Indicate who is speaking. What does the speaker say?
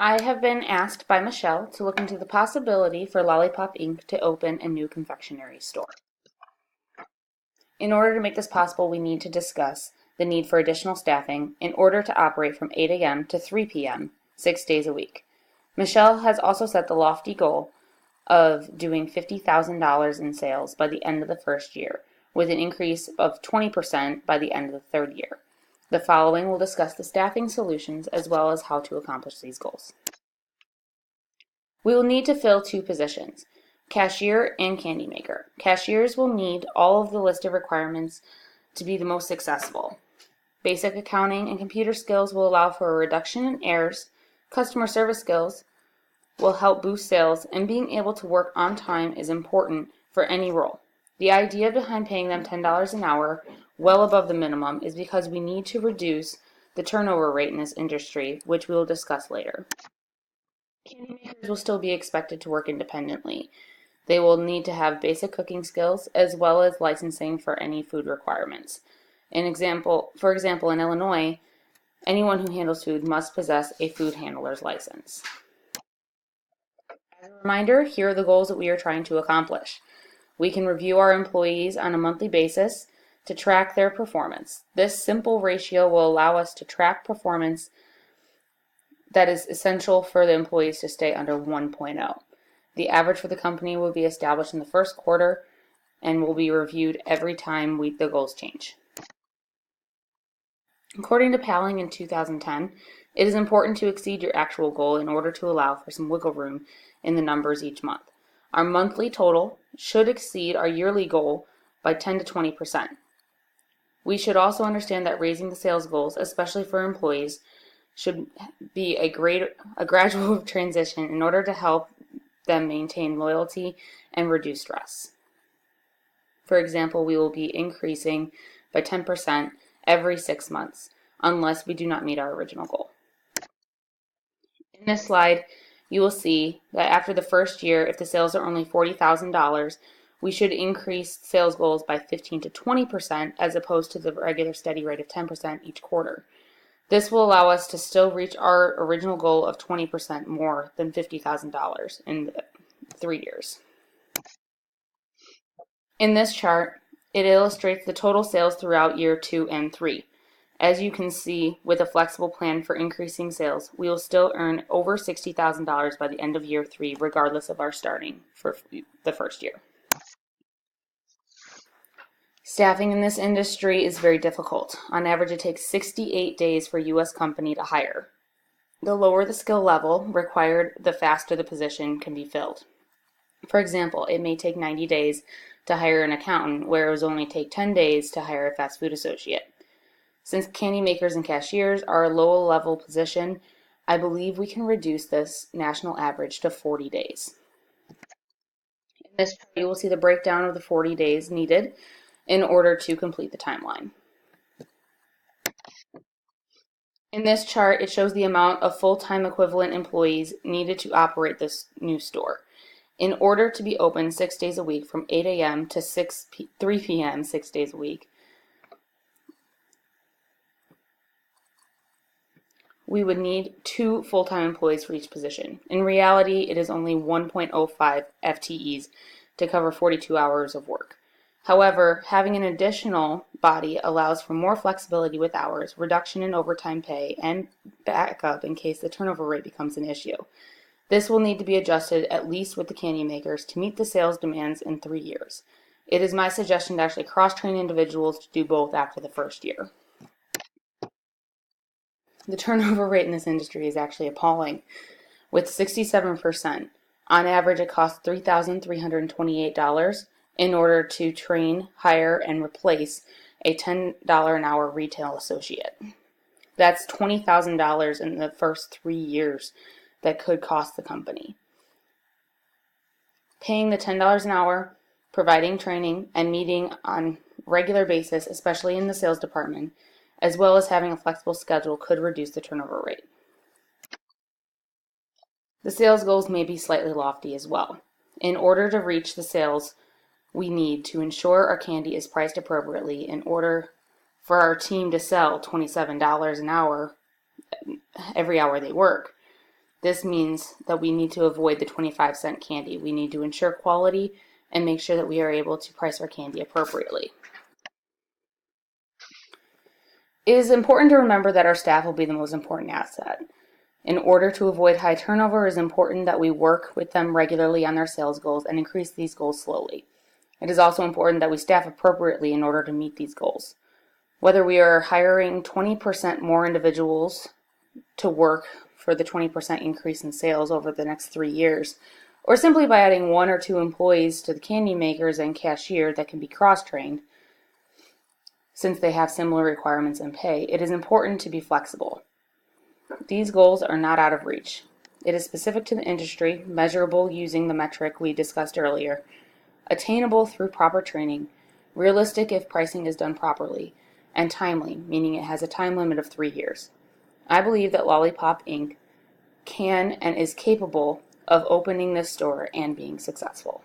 Speaker 1: I have been asked by Michelle to look into the possibility for Lollipop Inc to open a new confectionery store. In order to make this possible, we need to discuss the need for additional staffing in order to operate from 8 a.m. to 3 p.m. 6 days a week. Michelle has also set the lofty goal of doing $50,000 in sales by the end of the first year, with an increase of 20% by the end of the third year. The following will discuss the staffing solutions as well as how to accomplish these goals. We will need to fill 2 positions, cashier and candy maker. Cashiers will need all of the listed requirements to be the most successful. Basic accounting and computer skills will allow for a reduction in errors. Customer service skills will help boost sales, and being able to work on time is important for any role. The idea behind paying them $10 an hour, well above the minimum, is because we need to reduce the turnover rate in this industry, which we will discuss later. Candy makers will still be expected to work independently. They will need to have basic cooking skills as well as licensing for any food requirements. For example, in Illinois, anyone who handles food must possess a food handler's license. As a reminder, here are the goals that we are trying to accomplish. We can review our employees on a monthly basis to track their performance. This simple ratio will allow us to track performance that is essential for the employees to stay under 1.0. The average for the company will be established in the first quarter and will be reviewed every time the goals change. According to Palling in 2010, it is important to exceed your actual goal in order to allow for some wiggle room in the numbers each month. Our monthly total should exceed our yearly goal by 10 to 20%. We should also understand that raising the sales goals, especially for employees, should be a gradual transition in order to help them maintain loyalty and reduce stress. For example, we will be increasing by 10% every 6 months unless we do not meet our original goal. In this slide, you will see that after the first year, if the sales are only $40,000, we should increase sales goals by 15 to 20% as opposed to the regular steady rate of 10% each quarter. This will allow us to still reach our original goal of 20% more than $50,000 in 3 years. In this chart, it illustrates the total sales throughout year 2 and 3. As you can see, with a flexible plan for increasing sales, we will still earn over $60,000 by the end of year 3, regardless of our starting for the first year. Staffing in this industry is very difficult. On average, it takes 68 days for a U.S. company to hire. The lower the skill level required, the faster the position can be filled. For example, it may take 90 days to hire an accountant, where it will only take 10 days to hire a fast food associate. Since candy makers and cashiers are a low-level position, I believe we can reduce this national average to 40 days. In this chart, you will see the breakdown of the 40 days needed in order to complete the timeline. In this chart, it shows the amount of full-time equivalent employees needed to operate this new store. In order to be open 6 days a week from 8 a.m. to 3 p.m. 6 days a week, we would need 2 full-time employees for each position. In reality, it is only 1.05 FTEs to cover 42 hours of work. However, having an additional body allows for more flexibility with hours, reduction in overtime pay, and backup in case the turnover rate becomes an issue. This will need to be adjusted at least with the candy makers to meet the sales demands in 3 years. It is my suggestion to actually cross-train individuals to do both after the first year. The turnover rate in this industry is actually appalling, with 67%. On average, it costs $3,328 in order to train, hire, and replace a $10 an hour retail associate. That's $20,000 in the first 3 years that could cost the company. Paying the $10 an hour, providing training, and meeting on regular basis, especially in the sales department, as well as having a flexible schedule, could reduce the turnover rate. The sales goals may be slightly lofty as well. In order to reach the sales we need to ensure our candy is priced appropriately in order for our team to sell $27 an hour every hour they work, This means that we need to avoid the 25-cent candy. We need to ensure quality and make sure that we are able to price our candy appropriately. It is important to remember that our staff will be the most important asset. In order to avoid high turnover, it is important that we work with them regularly on their sales goals and increase these goals slowly. It is also important that we staff appropriately in order to meet these goals. Whether we are hiring 20% more individuals to work for the 20% increase in sales over the next 3 years, or simply by adding 1 or 2 employees to the candy makers and cashier that can be cross-trained, since they have similar requirements and pay, it is important to be flexible. These goals are not out of reach. It is specific to the industry, measurable using the metric we discussed earlier, attainable through proper training, realistic if pricing is done properly, and timely, meaning it has a time limit of 3 years. I believe that Lollipop Inc. can and is capable of opening this store and being successful.